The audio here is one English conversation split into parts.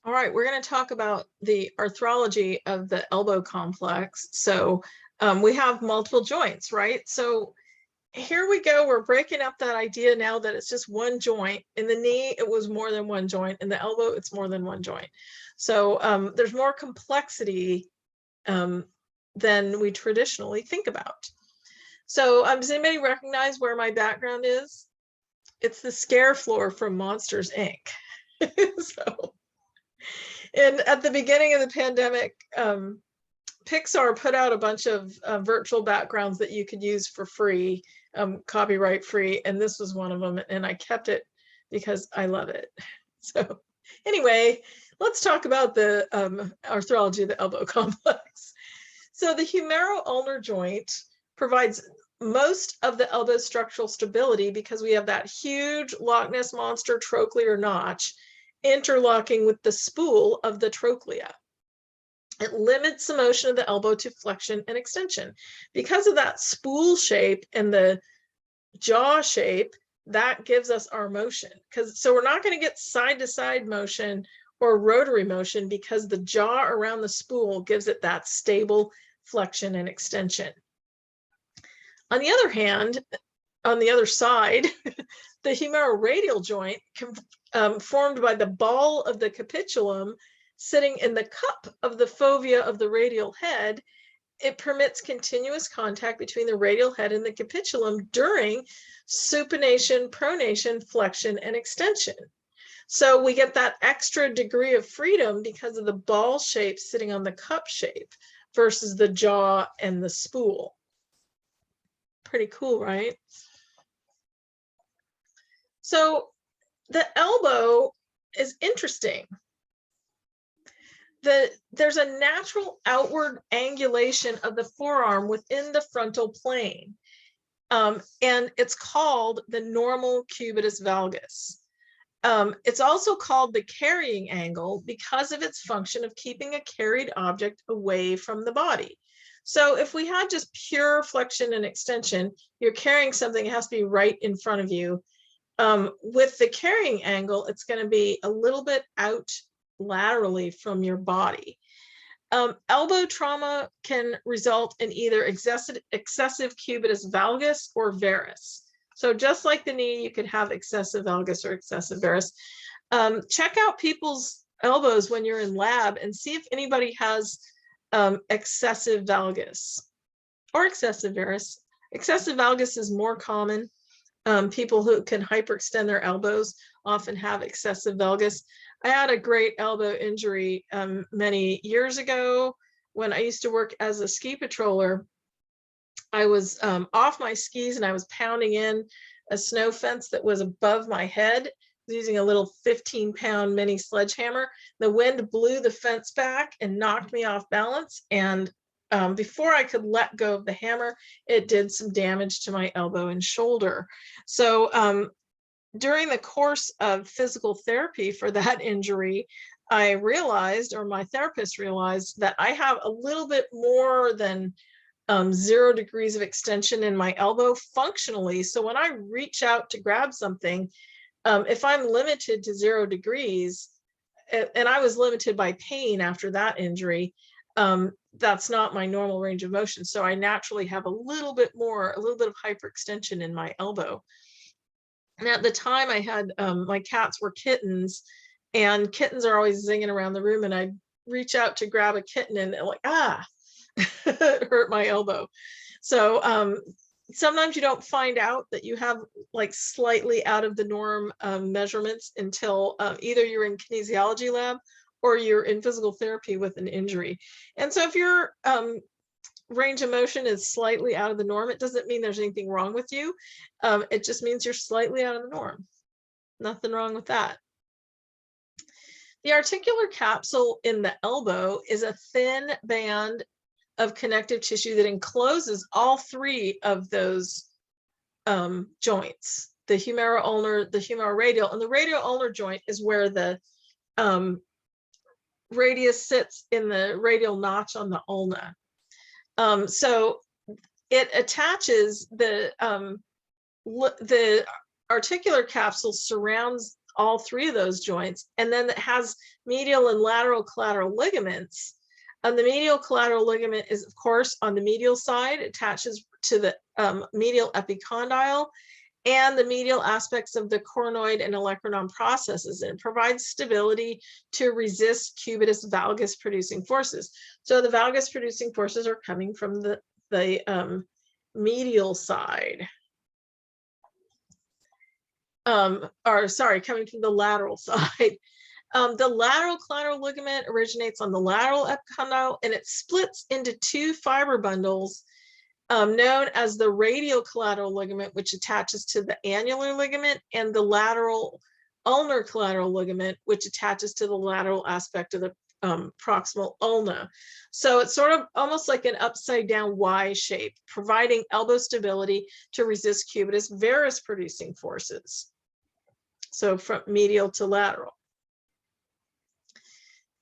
All right, we're going to talk about the arthrology of the elbow complex. So we have multiple joints, right? So here we go. We're breaking up that idea now that it's just one joint. In the knee, it was more than one joint. In the elbow, it's more than one joint. So there's more complexity than we traditionally think about. So does anybody recognize where my background is? It's the scare floor from Monsters, Inc. So, and at the beginning of the pandemic, Pixar put out a bunch of virtual backgrounds that you could use for free, copyright free, and this was one of them, and I kept it because I love it. So anyway, let's talk about the arthrology of the elbow complex. So the humeral-ulnar joint provides most of the elbow structural stability because we have that huge Loch Ness Monster trochlear notch interlocking with the spool of the trochlea. It limits the motion of the elbow to flexion and extension. Because of that spool shape and the jaw shape, that gives us our motion. So we're not going to get side-to-side motion or rotary motion because the jaw around the spool gives it that stable flexion and extension. On the other hand, on the other side, the humeroradial joint, formed by the ball of the capitulum sitting in the cup of the fovea of the radial head, it permits continuous contact between the radial head and the capitulum during supination, pronation, flexion, and extension. So we get that extra degree of freedom because of the ball shape sitting on the cup shape versus the jaw and the spool. Pretty cool, right? So the elbow is interesting. There's a natural outward angulation of the forearm within the frontal plane, and it's called the normal cubitus valgus. It's also called the carrying angle because of its function of keeping a carried object away from the body. So if we had just pure flexion and extension, you're carrying something, it has to be right in front of you. With the carrying angle, it's going to be a little bit out laterally from your body. Elbow trauma can result in either excessive cubitus valgus or varus. So just like the knee, you could have excessive valgus or excessive varus. Check out people's elbows when you're in lab and see if anybody has excessive valgus or excessive varus. Excessive valgus is more common. People who can hyperextend their elbows often have excessive valgus. I had a great elbow injury many years ago when I used to work as a ski patroller. I was off my skis and I was pounding in a snow fence that was above my head using a little 15-pound mini sledgehammer. The wind blew the fence back and knocked me off balance. And before I could let go of the hammer, it did some damage to my elbow and shoulder. So during the course of physical therapy for that injury, I realized, or my therapist realized, that I have a little bit more than 0 degrees of extension in my elbow functionally. So when I reach out to grab something, if I'm limited to 0 degrees, and I was limited by pain after that injury, that's not my normal range of motion. So I naturally have a little bit of hyperextension in my elbow. And at the time I had, my cats were kittens, and kittens are always zinging around the room, and I'd reach out to grab a kitten and like, it hurt my elbow. So sometimes you don't find out that you have like slightly out of the norm measurements until either you're in kinesiology lab or you're in physical therapy with an injury. And so if your range of motion is slightly out of the norm, it doesn't mean there's anything wrong with you. It just means you're slightly out of the norm. Nothing wrong with that. The articular capsule in the elbow is a thin band of connective tissue that encloses all 3 of those joints, the humeral-ulnar, the humeroradial, and the radial-ulnar joint is where the radius sits in the radial notch on the ulna. So it attaches the articular capsule surrounds all three of those joints, and then it has medial and lateral collateral ligaments. And the medial collateral ligament is, of course, on the medial side, attaches to the medial epicondyle and the medial aspects of the coronoid and olecranon processes, and it provides stability to resist cubitus valgus producing forces. So the valgus producing forces are coming from the medial side. Coming from the lateral side. The lateral collateral ligament originates on the lateral epicondyle, and it splits into two fiber bundles known as the radial collateral ligament, which attaches to the annular ligament, and the lateral ulnar collateral ligament, which attaches to the lateral aspect of the proximal ulna. So it's sort of almost like an upside down Y shape, providing elbow stability to resist cubitus varus producing forces. So from medial to lateral.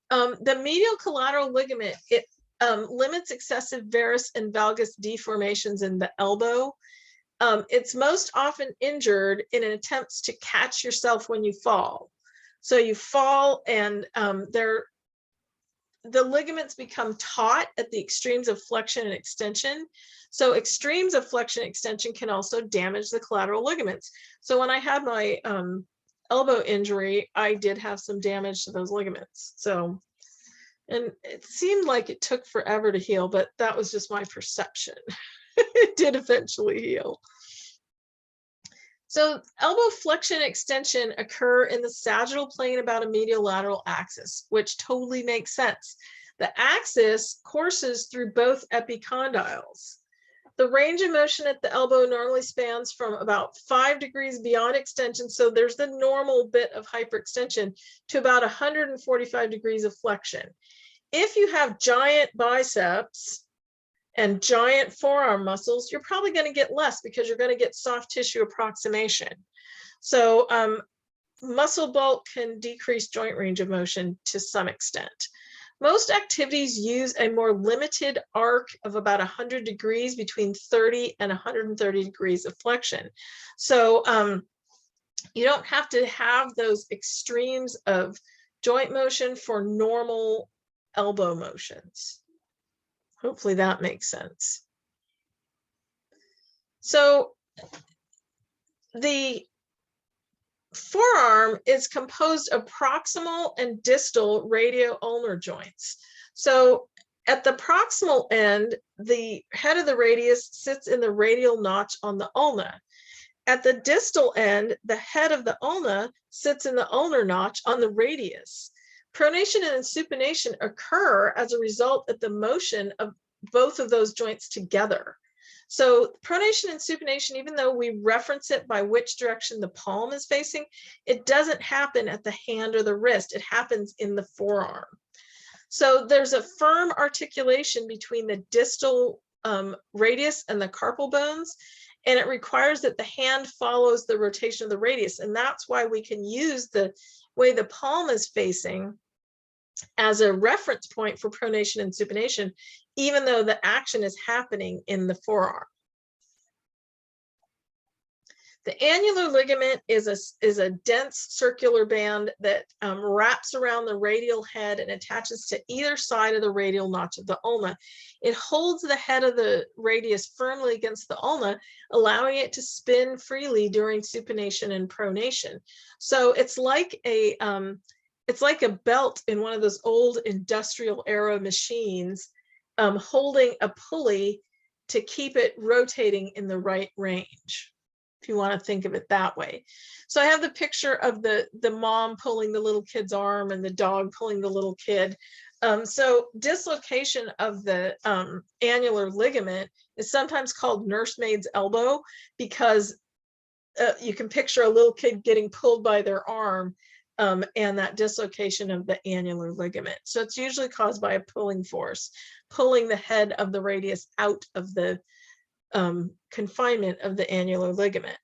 The medial collateral ligament, it limits excessive varus and valgus deformations in the elbow. It's most often injured in an attempt to catch yourself when you fall. So you fall, and the ligaments become taut at the extremes of flexion and extension. So extremes of flexion and extension can also damage the collateral ligaments. So when I had my elbow injury, I did have some damage to those ligaments. So, and it seemed like it took forever to heal, but that was just my perception. It did eventually heal. So elbow flexion and extension occur in the sagittal plane about a medial lateral axis, which totally makes sense. The axis courses through both epicondyles. The range of motion at the elbow normally spans from about 5 degrees beyond extension, so there's the normal bit of hyperextension, to about 145 degrees of flexion. If you have giant biceps and giant forearm muscles, you're probably going to get less because you're going to get soft tissue approximation. So muscle bulk can decrease joint range of motion to some extent. Most activities use a more limited arc of about 100 degrees, between 30 and 130 degrees of flexion. So you don't have to have those extremes of joint motion for normal elbow motions. Hopefully that makes sense. So the forearm is composed of proximal and distal radio-ulnar joints. So at the proximal end, the head of the radius sits in the radial notch on the ulna. At the distal end, the head of the ulna sits in the ulnar notch on the radius. Pronation and supination occur as a result of the motion of both of those joints together. So pronation and supination, even though we reference it by which direction the palm is facing, it doesn't happen at the hand or the wrist. It happens in the forearm. So there's a firm articulation between the distal radius and the carpal bones, and it requires that the hand follows the rotation of the radius. And that's why we can use the way the palm is facing as a reference point for pronation and supination, even though the action is happening in the forearm. The annular ligament is a dense circular band that wraps around the radial head and attaches to either side of the radial notch of the ulna. It holds the head of the radius firmly against the ulna, allowing it to spin freely during supination and pronation. So it's like a belt in one of those old industrial era machines, holding a pulley to keep it rotating in the right range, if you want to think of it that way. So I have the picture of the mom pulling the little kid's arm and the dog pulling the little kid. So dislocation of the annular ligament is sometimes called nursemaid's elbow, because you can picture a little kid getting pulled by their arm, and that dislocation of the annular ligament. So it's usually caused by a pulling force, pulling the head of the radius out of the confinement of the annular ligament.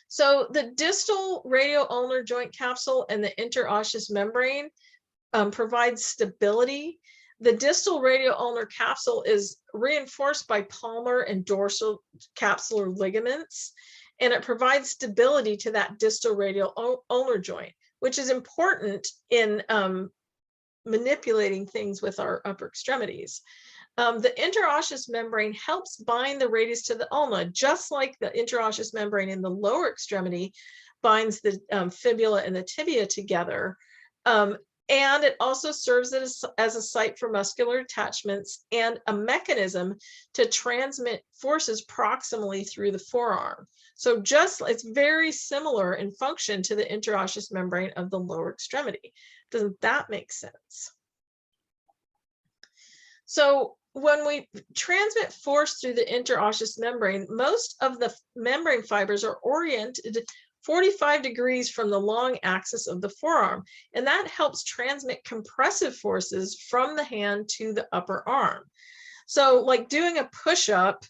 So the distal radio-ulnar joint capsule and the interosseous membrane provides stability. The distal radio-ulnar capsule is reinforced by palmar and dorsal capsular ligaments, and it provides stability to that distal radial ulnar joint, which is important in manipulating things with our upper extremities. The interosseous membrane helps bind the radius to the ulna, just like the interosseous membrane in the lower extremity binds the fibula and the tibia together. And it also serves as a site for muscular attachments and a mechanism to transmit forces proximally through the forearm. So it's very similar in function to the interosseous membrane of the lower extremity. Doesn't that make sense? So when we transmit force through the interosseous membrane, most of the membrane fibers are oriented 45 degrees from the long axis of the forearm, and that helps transmit compressive forces from the hand to the upper arm. So like doing a push-up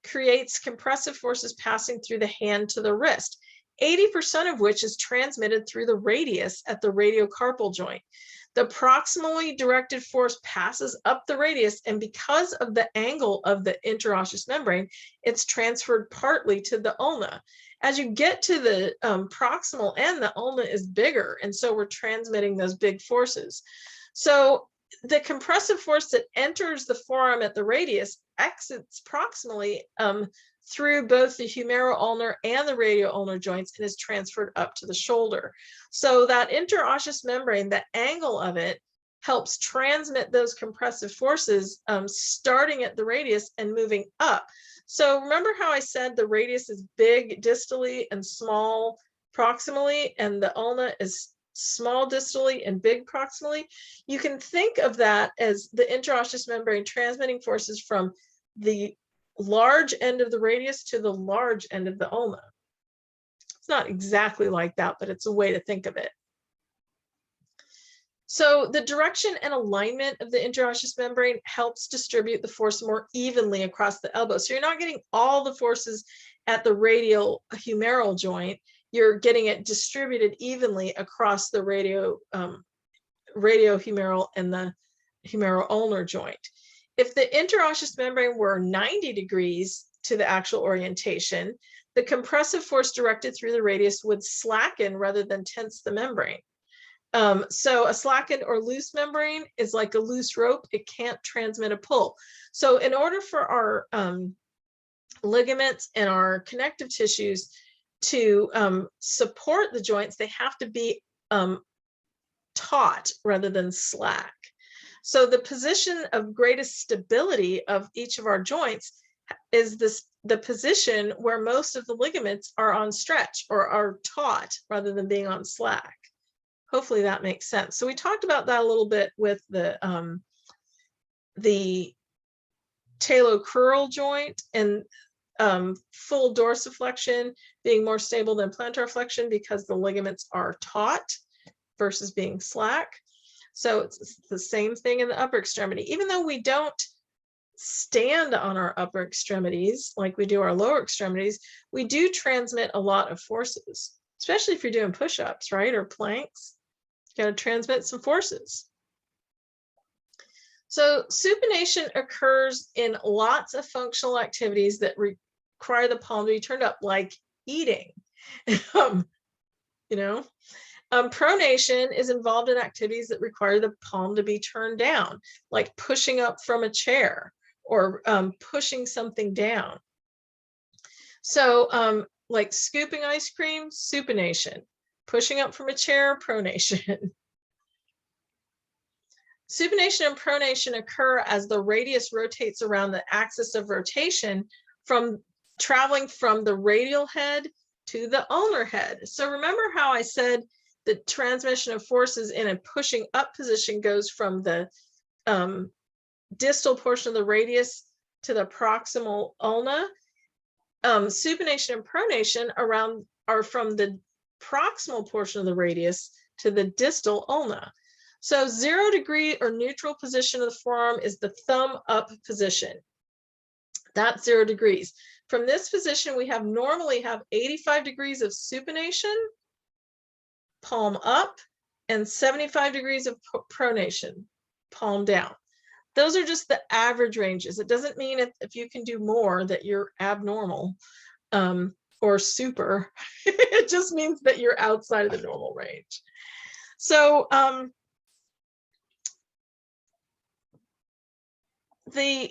creates compressive forces passing through the hand to the wrist, 80% of which is transmitted through the radius at the radiocarpal joint. The proximally directed force passes up the radius, and because of the angle of the interosseous membrane, it's transferred partly to the ulna. As you get to the proximal end, the ulna is bigger, and so we're transmitting those big forces. So the compressive force that enters the forearm at the radius exits proximally through both the humeroulnar and the radioulnar joints and is transferred up to the shoulder. So that interosseous membrane, the angle of it, helps transmit those compressive forces starting at the radius and moving up. So remember how I said the radius is big distally and small proximally, and the ulna is small distally and big proximally? You can think of that as the interosseous membrane transmitting forces from the large end of the radius to the large end of the ulna. It's not exactly like that, but it's a way to think of it. So the direction and alignment of the interosseous membrane helps distribute the force more evenly across the elbow. So you're not getting all the forces at the radial humeral joint, you're getting it distributed evenly across the radiohumeral and the humeroulnar joint. If the interosseous membrane were 90 degrees to the actual orientation, the compressive force directed through the radius would slacken rather than tense the membrane. So a slackened or loose membrane is like a loose rope. It can't transmit a pull. So in order for our ligaments and our connective tissues to support the joints, they have to be taut rather than slack. So the position of greatest stability of each of our joints is the position where most of the ligaments are on stretch or are taut rather than being on slack. Hopefully that makes sense. So we talked about that a little bit with the talocrural joint and full dorsiflexion being more stable than plantar flexion because the ligaments are taut versus being slack. So it's the same thing in the upper extremity. Even though we don't stand on our upper extremities like we do our lower extremities, we do transmit a lot of forces, especially if you're doing push-ups, right? Or planks. You got to transmit some forces. So supination occurs in lots of functional activities that require the palm to be turned up, like eating. Pronation is involved in activities that require the palm to be turned down, like pushing up from a chair or pushing something down. So like scooping ice cream, supination. Pushing up from a chair, pronation. Supination and pronation occur as the radius rotates around the axis of rotation traveling from the radial head to the ulnar head. So remember how I said the transmission of forces in a pushing up position goes from the distal portion of the radius to the proximal ulna. Supination and pronation are from the proximal portion of the radius to the distal ulna. So 0 degree or neutral position of the forearm is the thumb up position. That's 0 degrees. From this position, we normally have 85 degrees of supination, palm up, and 75 degrees of pronation, palm down. Those are just the average ranges. It doesn't mean if you can do more that you're abnormal or or super. It just means that you're outside of the normal range. So the